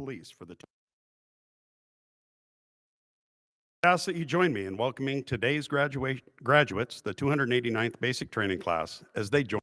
Police for the ask that you join me in welcoming today's graduates, the 289th Basic Training Class, as they join.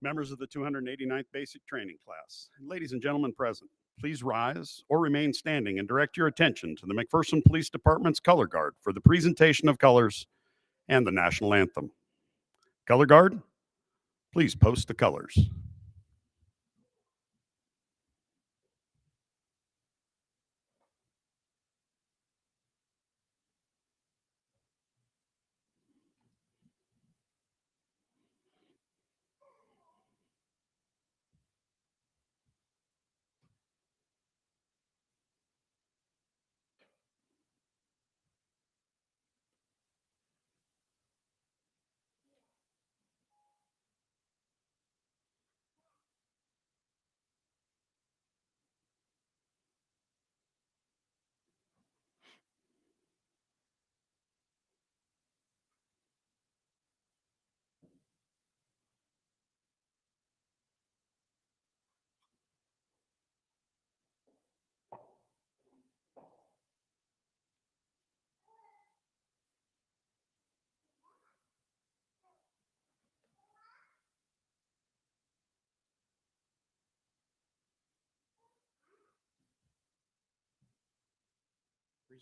Members of the 289th Basic Training Class, ladies and gentlemen present, please rise or remain standing and direct your attention to the McPherson Police Department's Color Guard for the presentation of colors and the national anthem. Color Guard, please post the colors.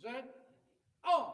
Present. On.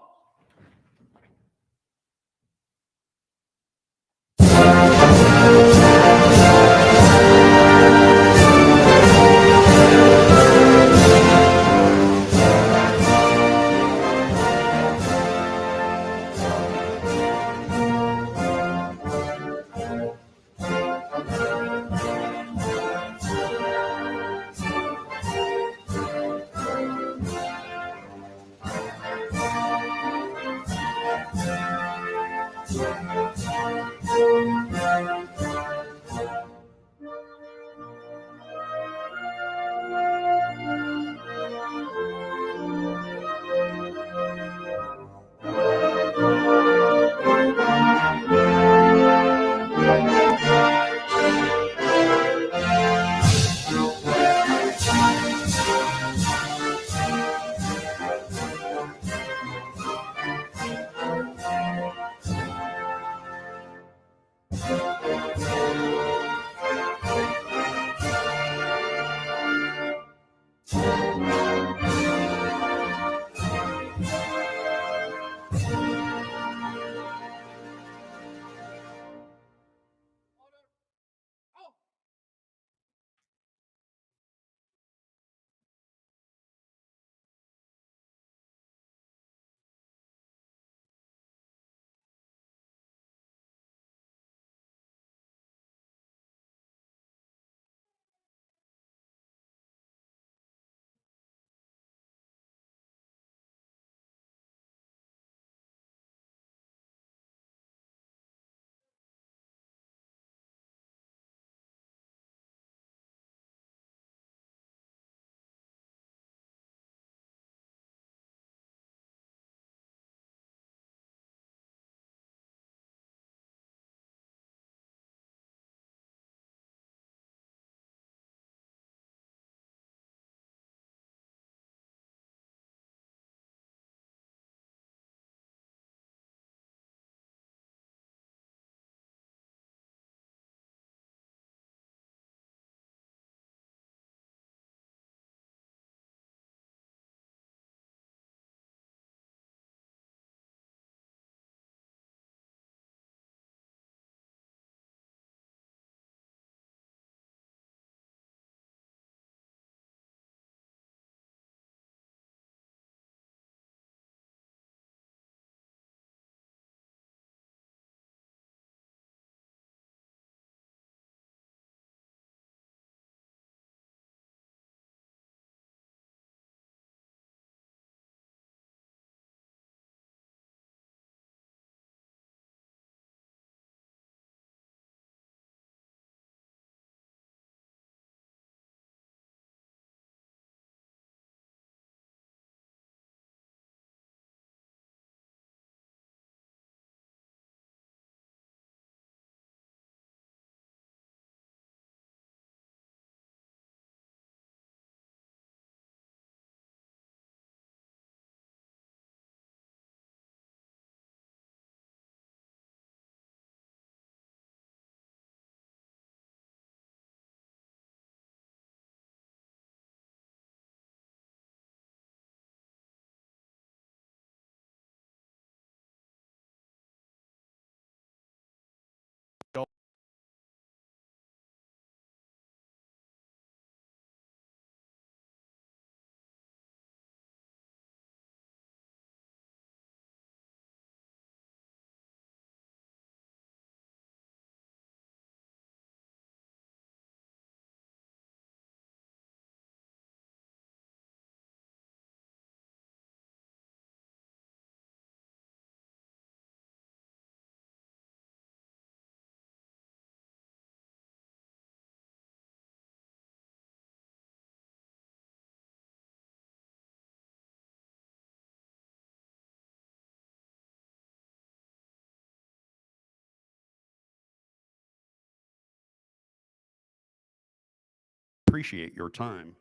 appreciate your time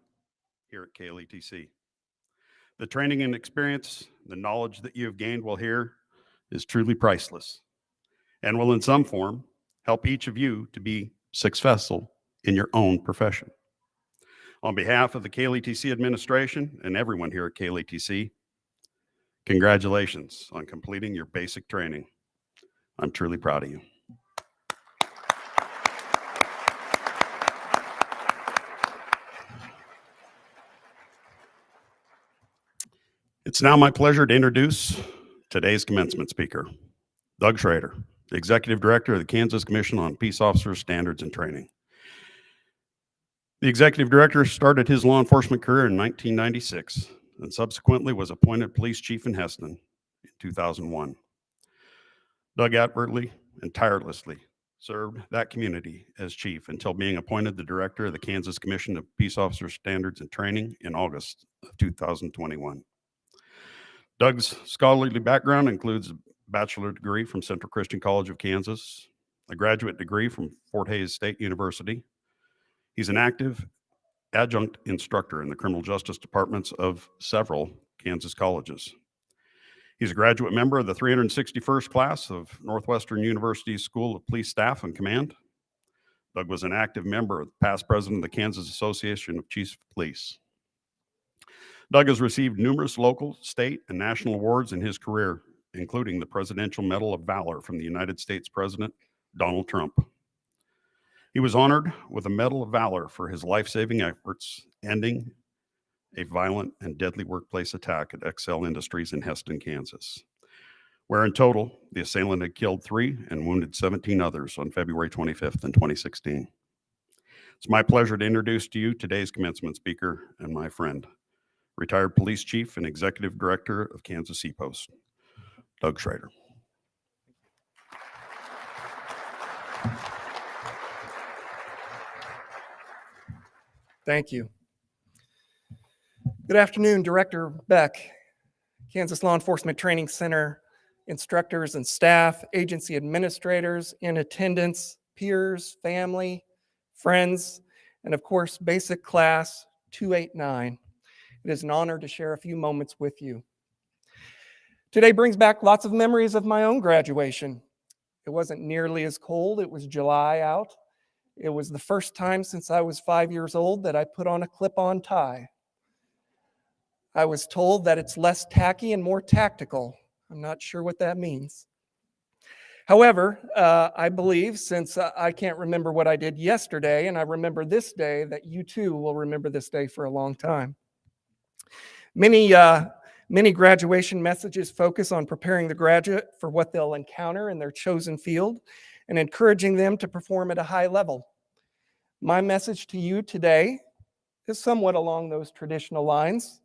here at KLETC. The training and experience, the knowledge that you have gained while here is truly priceless and will in some form help each of you to be successful in your own profession. On behalf of the KLETC administration and everyone here at KLETC, congratulations on completing your basic training. I'm truly proud of you. It's now my pleasure to introduce today's commencement speaker, Doug Schroeder, the Executive Director of the Kansas Commission on Peace Officers Standards and Training. The Executive Director started his law enforcement career in 1996 and subsequently was appointed Police Chief in Heston in 2001. Doug advertently and tirelessly served that community as chief until being appointed the Director of the Kansas Commission of Peace Officers Standards and Training in August of 2021. Doug's scholarly background includes a bachelor's degree from Central Christian College of Kansas, a graduate degree from Fort Hays State University. He's an active adjunct instructor in the criminal justice departments of several Kansas colleges. He's a graduate member of the 361st class of Northwestern University's School of Police Staff and Command. Doug was an active member of the past president of the Kansas Association of Chiefs of Police. Doug has received numerous local, state, and national awards in his career, including the Presidential Medal of Valor from the United States President Donald Trump. He was honored with a Medal of Valor for his life-saving efforts ending a violent and deadly workplace attack at Excel Industries in Heston, Kansas, where in total, the assailant had killed 3 and wounded 17 others on February 25th in 2016. It's my pleasure to introduce to you today's commencement speaker and my friend, retired Police Chief and Executive Director of Kansas Seapost, Doug Schroeder. Thank you. Good afternoon, Director Beck, Kansas Law Enforcement Training Center, instructors and staff, agency administrators, in attendance, peers, family, friends, and of course, Basic Class 289. It is an honor to share a few moments with you. Today brings back lots of memories of my own graduation. It wasn't nearly as cold. It was July out. It was the first time since I was 5 years old that I put on a clip-on tie. I was told that it's less tacky and more tactical. I'm not sure what that means. However, I believe, since I can't remember what I did yesterday and I remember this day, that you too will remember this day for a long time. Many graduation messages focus on preparing the graduate for what they'll encounter in their chosen field and encouraging them to perform at a high level. My message to you today is somewhat along those traditional lines.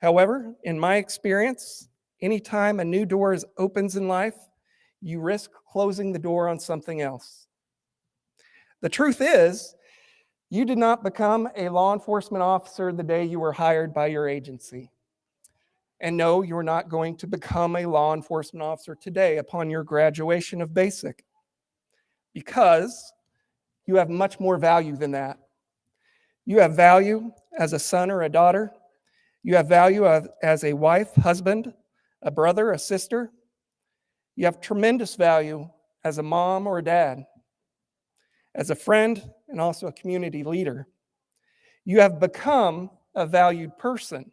However, in my experience, anytime a new door opens in life, you risk closing the door on something else. The truth is, you did not become a law enforcement officer the day you were hired by your agency. And no, you're not going to become a law enforcement officer today upon your graduation of basic, because you have much more value than that. You have value as a son or a daughter. You have value as a wife, husband, a brother, a sister. You have tremendous value as a mom or a dad, as a friend, and also a community leader. You have become a valued person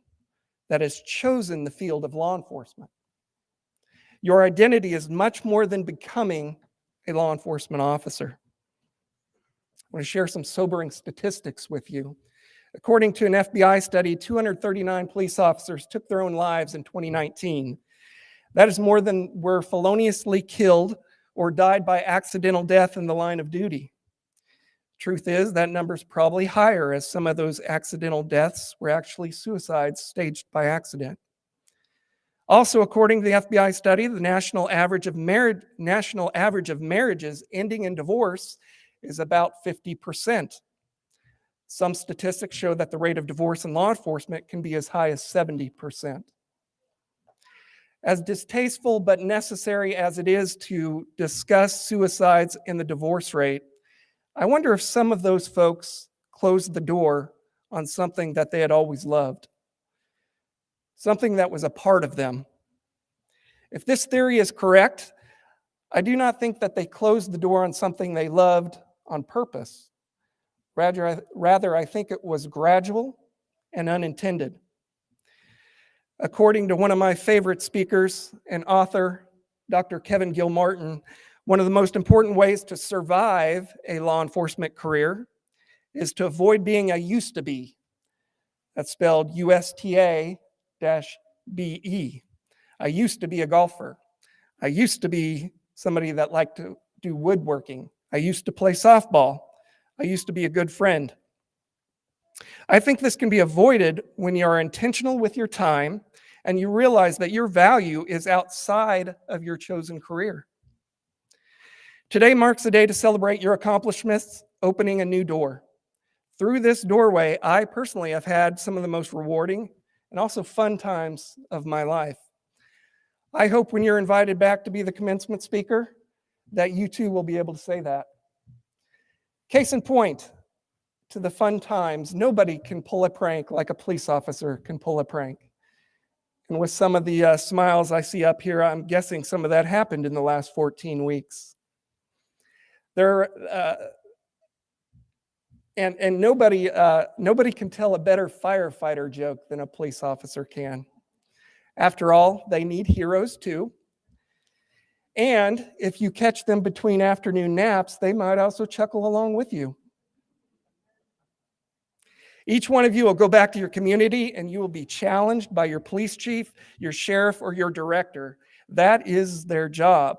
that has chosen the field of law enforcement. Your identity is much more than becoming a law enforcement officer. I want to share some sobering statistics with you. According to an FBI study, 239 police officers took their own lives in 2019. That is more than were feloniously killed or died by accidental death in the line of duty. Truth is, that number is probably higher, as some of those accidental deaths were actually suicides staged by accident. Also, according to the FBI study, the national average of marriages ending in divorce is about 50%. Some statistics show that the rate of divorce in law enforcement can be as high as 70%. As distasteful but necessary as it is to discuss suicides and the divorce rate, I wonder if some of those folks closed the door on something that they had always loved, something that was a part of them. If this theory is correct, I do not think that they closed the door on something they loved on purpose. Rather, I think it was gradual and unintended. According to one of my favorite speakers and author, Dr. Kevin Gilmartin, one of the most important ways to survive a law enforcement career is to avoid being a used to be. That's spelled USTA-BE. I used to be a golfer. I used to be somebody that liked to do woodworking. I used to play softball. I used to be a good friend. I think this can be avoided when you are intentional with your time and you realize that your value is outside of your chosen career. Today marks the day to celebrate your accomplishments, opening a new door. Through this doorway, I personally have had some of the most rewarding and also fun times of my life. I hope when you're invited back to be the commencement speaker, that you too will be able to say that. Case in point, to the fun times, nobody can pull a prank like a police officer can pull a prank. And with some of the smiles I see up here, I'm guessing some of that happened in the last 14 weeks. And nobody can tell a better firefighter joke than a police officer can. After all, they need heroes too. And if you catch them between afternoon naps, they might also chuckle along with you. Each one of you will go back to your community and you will be challenged by your police chief, your sheriff, or your director. That is their job.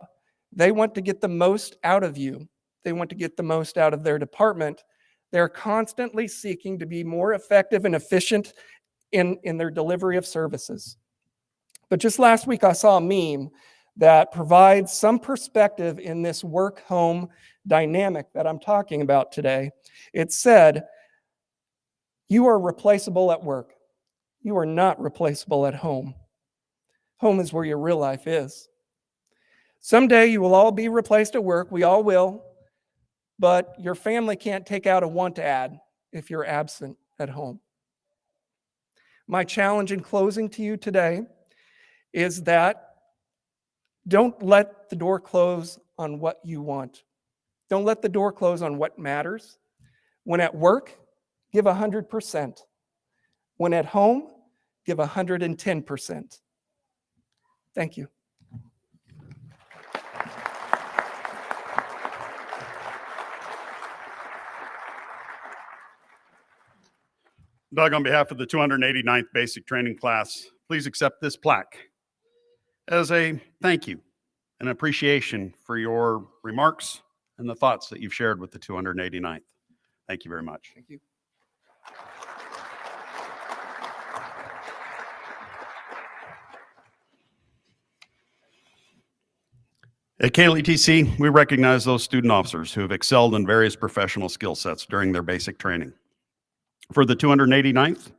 They want to get the most out of you. They want to get the most out of their department. They're constantly seeking to be more effective and efficient in their delivery of services. But just last week, I saw a meme that provides some perspective in this work-home dynamic that I'm talking about today. It said, "You are replaceable at work. You are not replaceable at home. Home is where your real life is. Someday you will all be replaced at work. We all will. But your family can't take out a want ad if you're absent at home." My challenge in closing to you today is that don't let the door close on what you want. Don't let the door close on what matters. When at work, give 100%. When at home, give 110%. Thank you. Doug, on behalf of the 289th Basic Training Class, please accept this plaque as a thank you and appreciation for your remarks and the thoughts that you've shared with the 289th. Thank you very much. Thank you. At KLETC, we recognize those student officers who have excelled in various professional skill sets during their basic training. For the 289th,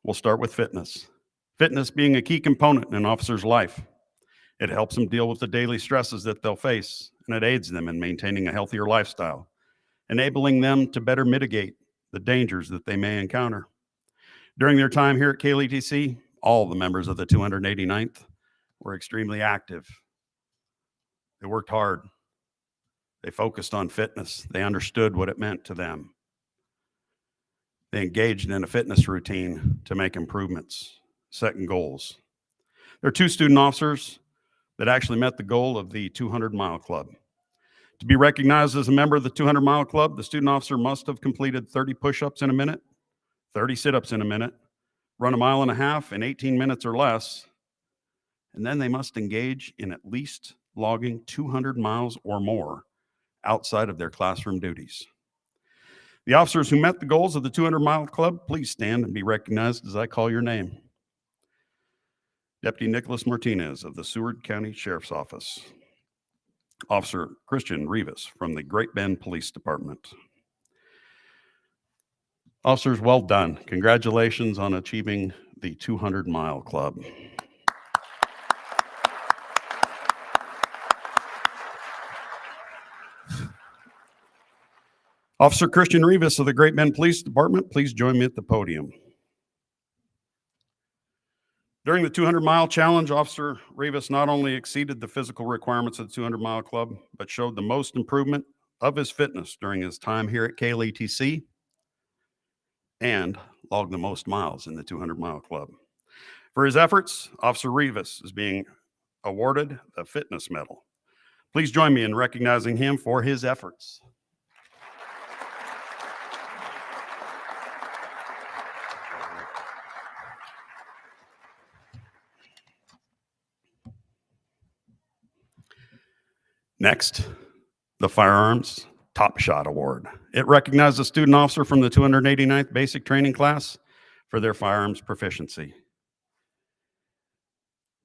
we'll start with fitness. Fitness being a key component in an officer's life. It helps them deal with the daily stresses that they'll face, and it aids them in maintaining a healthier lifestyle, enabling them to better mitigate the dangers that they may encounter. During their time here at KLETC, all the members of the 289th were extremely active. They worked hard. They focused on fitness. They understood what it meant to them. They engaged in a fitness routine to make improvements, setting goals. There are 2 student officers that actually met the goal of the 200-mile club. To be recognized as a member of the 200-mile club, the student officer must have completed 30 push-ups in a minute, 30 sit-ups in a minute, run a mile and a half in 18 minutes or less, and then they must engage in at least logging 200 miles or more outside of their classroom duties. The officers who met the goals of the 200-mile club, please stand and be recognized as I call your name. Deputy Nicholas Martinez of the Seward County Sheriff's Office. Officer Christian Rivas from the Great Bend Police Department. Officers, well done. Congratulations on achieving the 200-mile club. Officer Christian Rivas of the Great Bend Police Department, please join me at the podium. During the 200-mile challenge, Officer Rivas not only exceeded the physical requirements of the 200-mile club, but showed the most improvement of his fitness during his time here at KLETC and logged the most miles in the 200-mile club. For his efforts, Officer Rivas is being awarded the Fitness Medal. Please join me in recognizing him for his efforts. Next, the Firearms Top Shot Award. It recognizes a student officer from the 289th Basic Training Class for their firearms proficiency.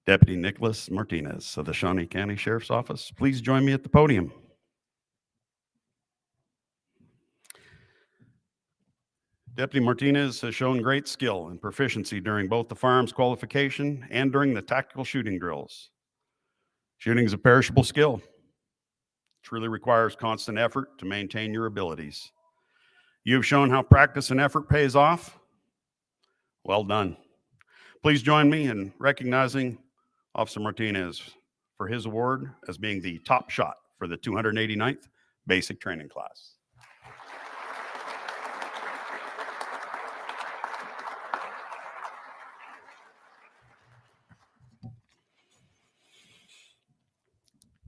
Deputy Nicholas Martinez of the Shawnee County Sheriff's Office, please join me at the podium. Deputy Martinez has shown great skill and proficiency during both the firearms qualification and during the tactical shooting drills. Shooting is a perishable skill. Truly requires constant effort to maintain your abilities. You have shown how practice and effort pays off. Well done. Please join me in recognizing Officer Martinez for his award as being the top shot for the 289th Basic Training Class.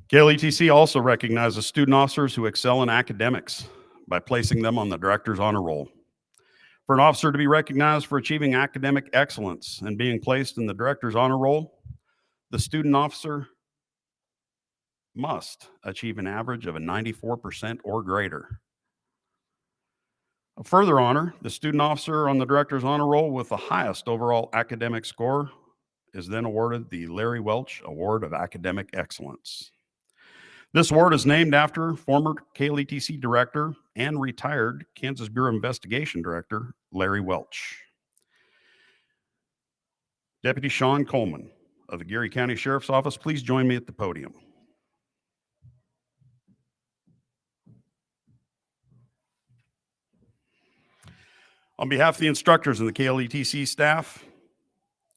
KLETC also recognizes student officers who excel in academics by placing them on the Director's Honor Roll. For an officer to be recognized for achieving academic excellence and being placed in the Director's Honor Roll, the student officer must achieve an average of a 94% or greater. A further honor, the student officer on the Director's Honor Roll with the highest overall academic score is then awarded the Larry Welch Award of Academic Excellence. This award is named after former KLETC Director and retired Kansas Bureau Investigation Director, Larry Welch. Deputy Sean Coleman of the Geary County Sheriff's Office, please join me at the podium. On behalf of the instructors and the KLETC staff,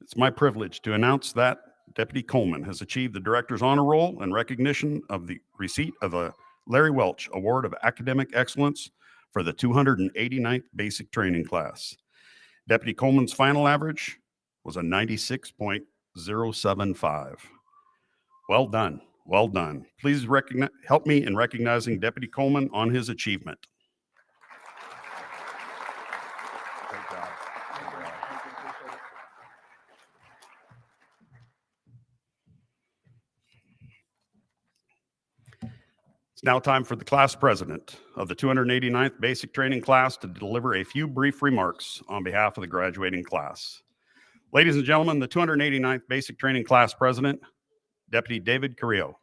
it's my privilege to announce that Deputy Coleman has achieved the Director's Honor Roll in recognition of the receipt of the Larry Welch Award of Academic Excellence for the 289th Basic Training Class. Deputy Coleman's final average was a 96.075. Well done, well done. Please help me in recognizing Deputy Coleman on his achievement. Great job. It's now time for the class president of the 289th Basic Training Class to deliver a few brief remarks on behalf of the graduating class. Ladies and gentlemen, the 289th Basic Training Class president, Deputy David Carrillo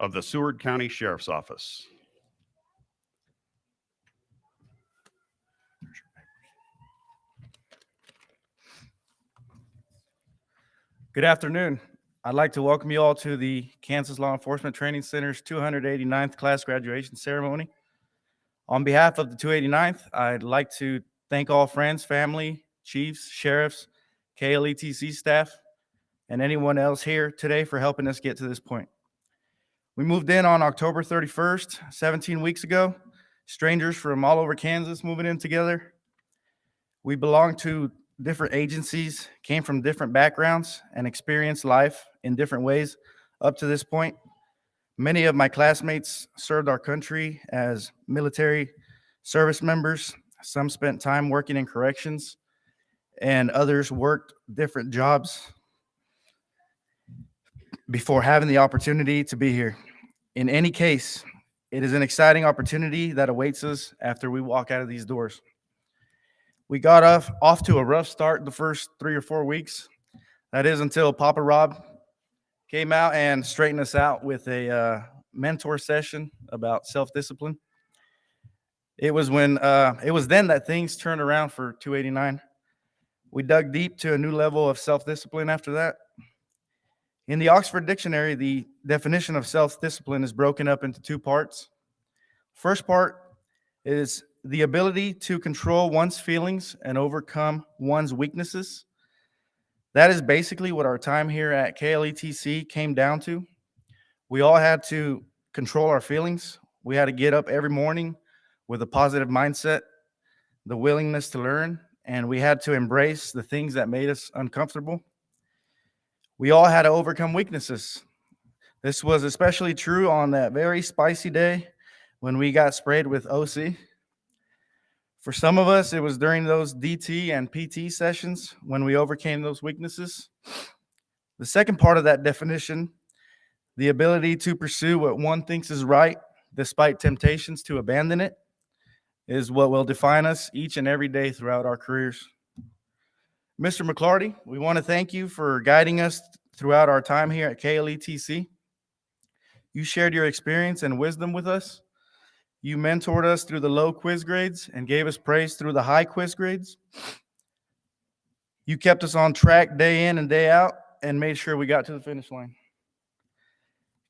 of the Seward County Sheriff's Office. Good afternoon. I'd like to welcome you all to the Kansas Law Enforcement Training Center's 289th class graduation ceremony. On behalf of the 289th, I'd like to thank all friends, family, chiefs, sheriffs, KLETC staff, and anyone else here today for helping us get to this point. We moved in on October 31st, 17 weeks ago. Strangers from all over Kansas moving in together. We belong to different agencies, came from different backgrounds, and experienced life in different ways up to this point. Many of my classmates served our country as military service members. Some spent time working in corrections, and others worked different jobs before having the opportunity to be here. In any case, it is an exciting opportunity that awaits us after we walk out of these doors. We got off to a rough start the first 3 or 4 weeks. That is until Papa Rob came out and straightened us out with a mentor session about self-discipline. It was then that things turned around for 289. We dug deep to a new level of self-discipline after that. In the Oxford Dictionary, the definition of self-discipline is broken up into 2 parts. First part, is the ability to control one's feelings and overcome one's weaknesses. That is basically what our time here at KLETC came down to. We all had to control our feelings. We had to get up every morning with a positive mindset, the willingness to learn, and we had to embrace the things that made us uncomfortable. We all had to overcome weaknesses. This was especially true on that very spicy day when we got sprayed with OC. For some of us, it was during those DT and PT sessions when we overcame those weaknesses. The second part of that definition, the ability to pursue what one thinks is right despite temptations to abandon it, is what will define us each and every day throughout our careers. Mr. McClarty, we want to thank you for guiding us throughout our time here at KLETC. You shared your experience and wisdom with us. You mentored us through the low quiz grades and gave us praise through the high quiz grades. You kept us on track day in and day out and made sure we got to the finish line.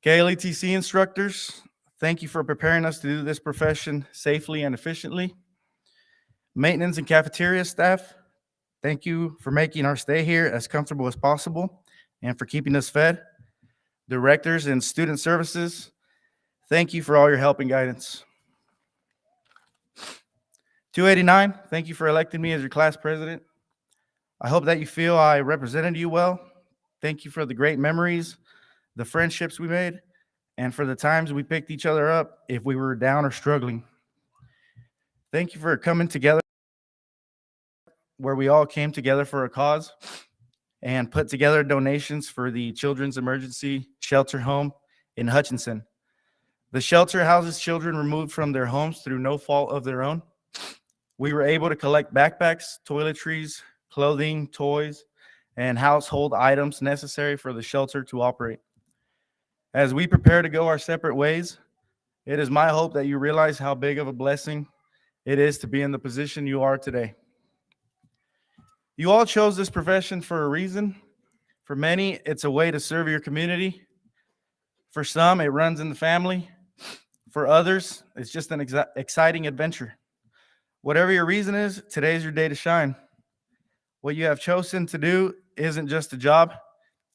KLETC instructors, thank you for preparing us to do this profession safely and efficiently. Maintenance and cafeteria staff, thank you for making our stay here as comfortable as possible and for keeping us fed. Directors and student services, thank you for all your help and guidance. 289, thank you for electing me as your class president. I hope that you feel I represented you well. Thank you for the great memories, the friendships we made, and for the times we picked each other up if we were down or struggling. Thank you for coming together where we all came together for a cause and put together donations for the Children's Emergency Shelter Home in Hutchinson. The shelter houses children removed from their homes through no fault of their own. We were able to collect backpacks, toiletries, clothing, toys, and household items necessary for the shelter to operate. As we prepare to go our separate ways, it is my hope that you realize how big of a blessing it is to be in the position you are today. You all chose this profession for a reason. For many, it's a way to serve your community. For some, it runs in the family. For others, it's just an exciting adventure. Whatever your reason is, today's your day to shine. What you have chosen to do isn't just a job.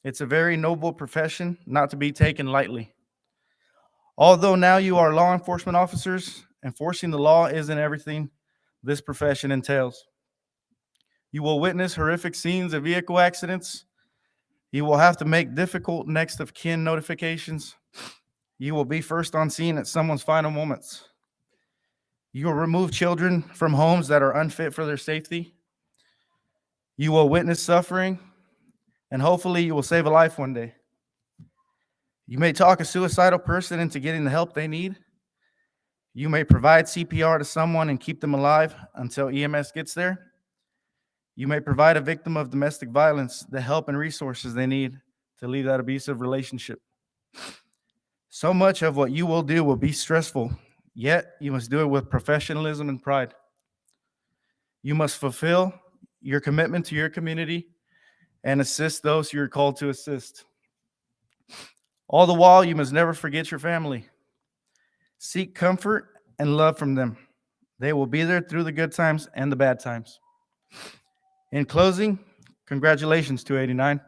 It's a very noble profession, not to be taken lightly. Although now you are law enforcement officers, enforcing the law isn't everything this profession entails. You will witness horrific scenes of vehicle accidents. You will have to make difficult next of kin notifications. You will be first on scene at someone's final moments. You will remove children from homes that are unfit for their safety. You will witness suffering, and hopefully you will save a life one day. You may talk a suicidal person into getting the help they need. You may provide CPR to someone and keep them alive until EMS gets there. You may provide a victim of domestic violence the help and resources they need to leave that abusive relationship. So much of what you will do will be stressful, yet you must do it with professionalism and pride. You must fulfill your commitment to your community and assist those you are called to assist. All the while, you must never forget your family. Seek comfort and love from them. They will be there through the good times and the bad times. In closing, congratulations, 289.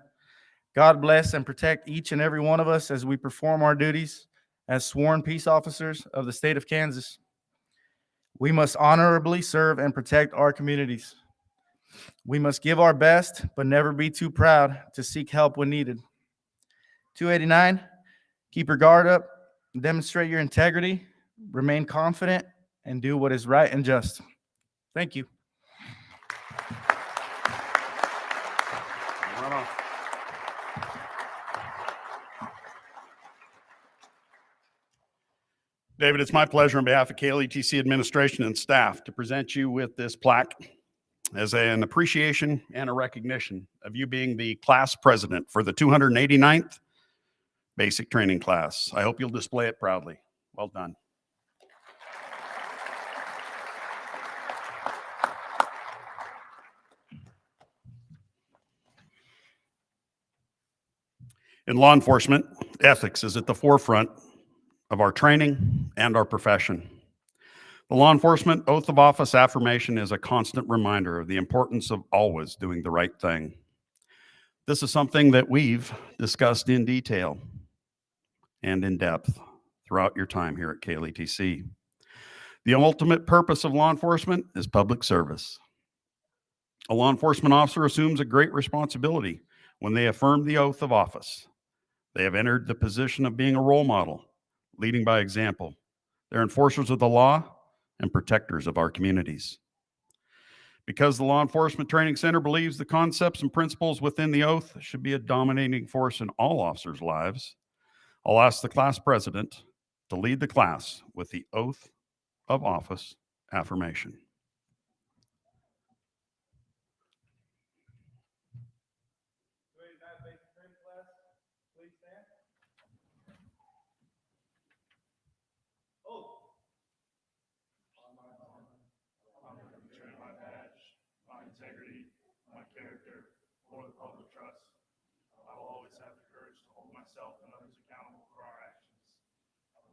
God bless and protect each and every one of us as we perform our duties as sworn peace officers of the state of Kansas. We must honorably serve and protect our communities. We must give our best, but never be too proud to seek help when needed. 289, keep your guard up, demonstrate your integrity, remain confident, and do what is right and just. Thank you. David, it's my pleasure on behalf of KLETC administration and staff to present you with this plaque as an appreciation and a recognition of you being the class president for the 289th basic training class. I hope you'll display it proudly. Well done. In law enforcement, ethics is at the forefront of our training and our profession. The law enforcement oath of office affirmation is a constant reminder of the importance of always doing the right thing. This is something that we've discussed in detail and in depth throughout your time here at KLETC. The ultimate purpose of law enforcement is public service. A law enforcement officer assumes a great responsibility when they affirm the oath of office. They have entered the position of being a role model, leading by example. They're enforcers of the law and protectors of our communities. Because the Law Enforcement Training Center believes the concepts and principles within the oath should be a dominating force in all officers' lives, I'll ask the class president to lead the class with the oath of office affirmation. My badge, my integrity, my character, or the public trust. I will always have the courage to hold myself and others accountable for our actions.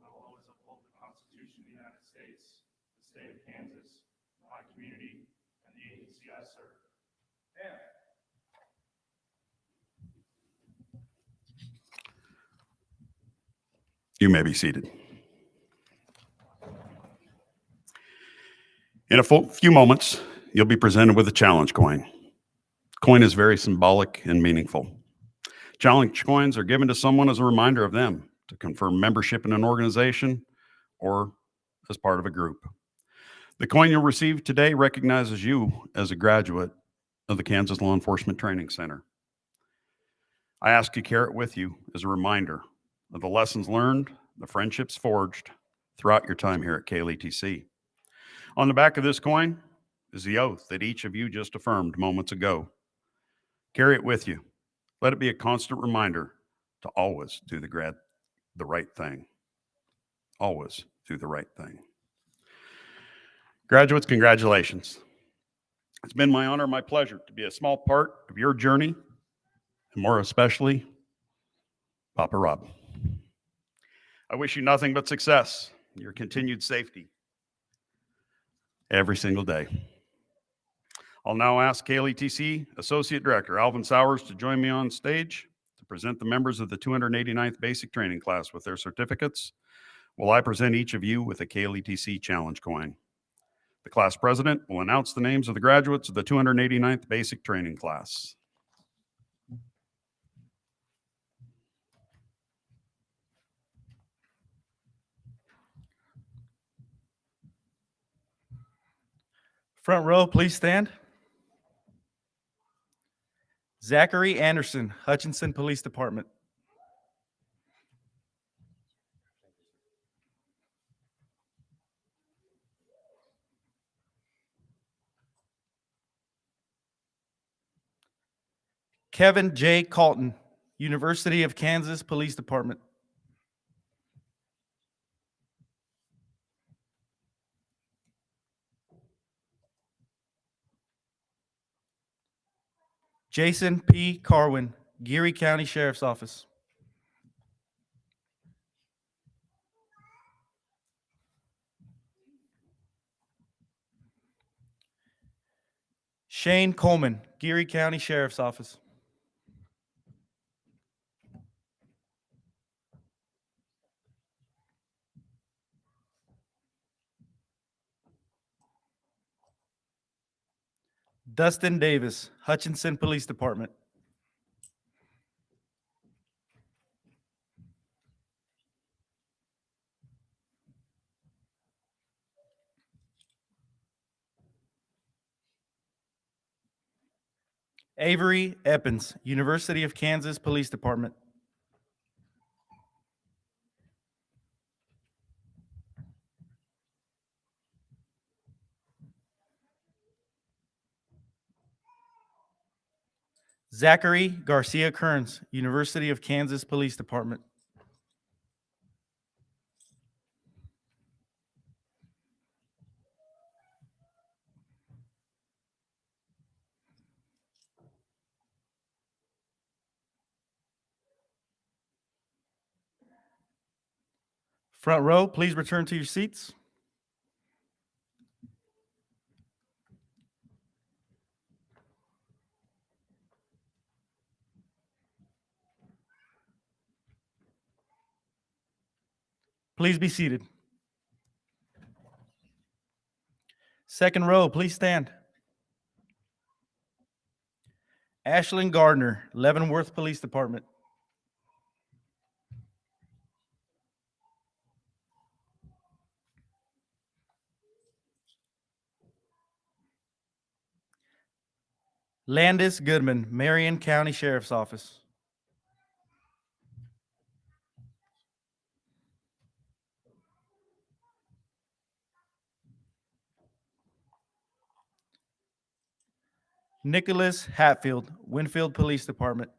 I will always uphold the Constitution of the United States, the state of Kansas, my community, and the agency I serve. And You may be seated. In a few moments, you'll be presented with a challenge coin. The coin is very symbolic and meaningful. Challenge coins are given to someone as a reminder of them to confirm membership in an organization or as part of a group. The coin you'll receive today recognizes you as a graduate of the Kansas Law Enforcement Training Center. I ask you to carry it with you as a reminder of the lessons learned, the friendships forged throughout your time here at KLETC. On the back of this coin is the oath that each of you just affirmed moments ago. Carry it with you. Let it be a constant reminder to always do the right thing. Always do the right thing. Graduates, congratulations. It's been my honor, my pleasure to be a small part of your journey, and more especially, Papa Rob. I wish you nothing but success, your continued safety every single day. I'll now ask KLETC Associate Director Alvin Sowers to join me on stage to present the members of the 289th Basic Training Class with their certificates, while I present each of you with a KLETC challenge coin. The class president will announce the names of the graduates of the 289th Basic Training Class. Front row, please stand. Zachary Anderson, Hutchinson Police Department. Kevin J. Calton, University of Kansas Police Department. Jason P. Carwin, Geary County Sheriff's Office. Shane Coleman, Geary County Sheriff's Office. Dustin Davis, Hutchinson Police Department. Avery Eppins, University of Kansas Police Department. Zachary Garcia Kearns, University of Kansas Police Department. Front row, please return to your seats. Please be seated. Second row, please stand. Ashlyn Gardner, Leavenworth Police Department. Landis Goodman, Marion County Sheriff's Office. Nicholas Hatfield, Winfield Police Department.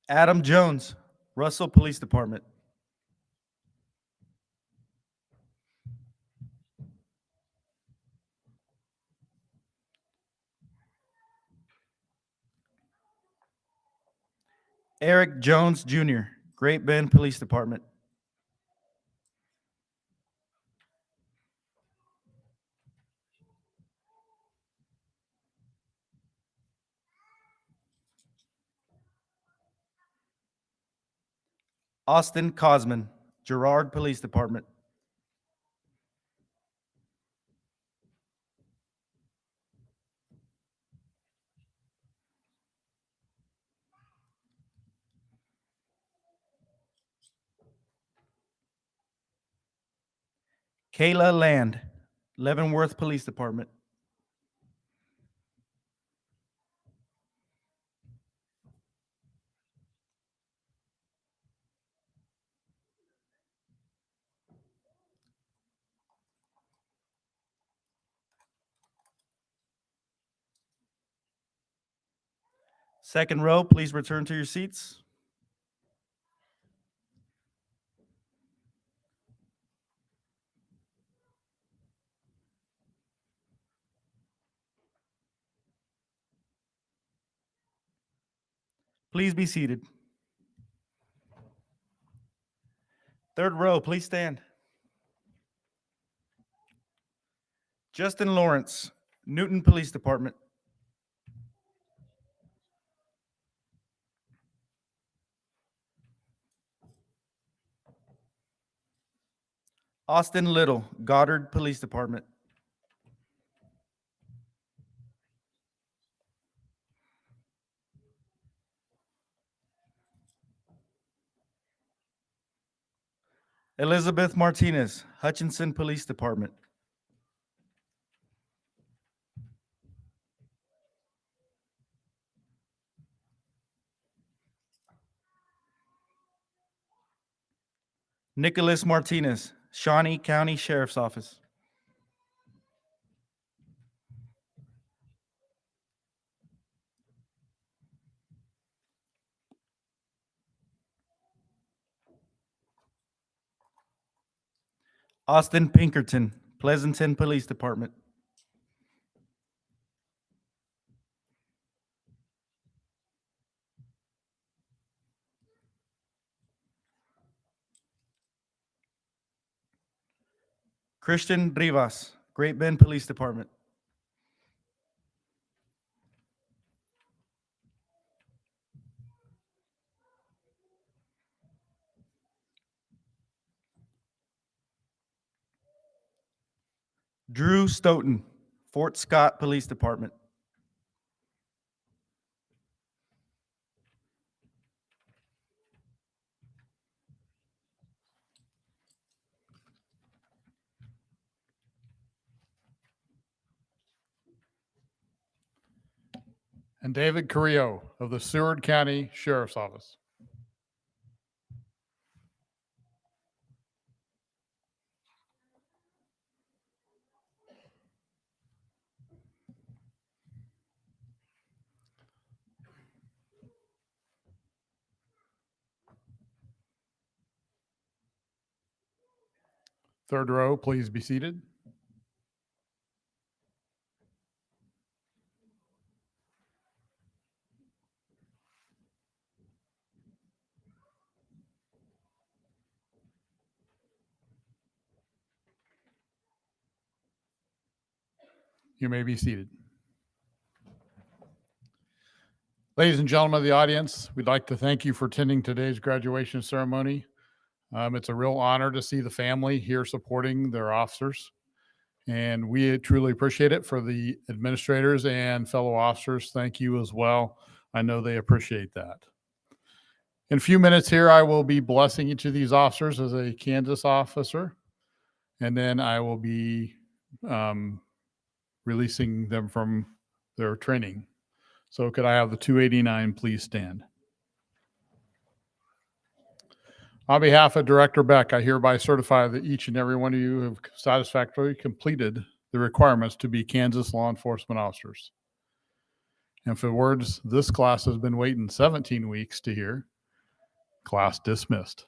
Adam Jones, Russell Police Department. Eric Jones Jr., Great Bend Police Department. Austin Cosman, Girard Police Department. Kayla Land, Leavenworth Police Department. Second row, please return to your seats. Please be seated. Third row, please stand. Justin Lawrence, Newton Police Department. Austin Little, Goddard Police Department. Elizabeth Martinez, Hutchinson Police Department. Nicholas Martinez, Shawnee County Sheriff's Office. Austin Pinkerton, Pleasanton Police Department. Christian Rivas, Great Bend Police Department. Drew Stoughton, Fort Scott Police Department. And David Carrillo of the Seward County Sheriff's Office. Third row, please be seated. You may be seated. Ladies and gentlemen of the audience, we'd like to thank you for attending today's graduation ceremony. It's a real honor to see the family here supporting their officers. And we truly appreciate it. For the administrators and fellow officers, thank you as well. I know they appreciate that. In a few minutes here, I will be blessing each of these officers as a Kansas officer, and then I will be releasing them from their training. So could I have the 289 please stand? On behalf of Director Beck, I hereby certify that each and every one of you have satisfactorily completed the requirements to be Kansas law enforcement officers. And for words this class has been waiting 17 weeks to hear, class dismissed.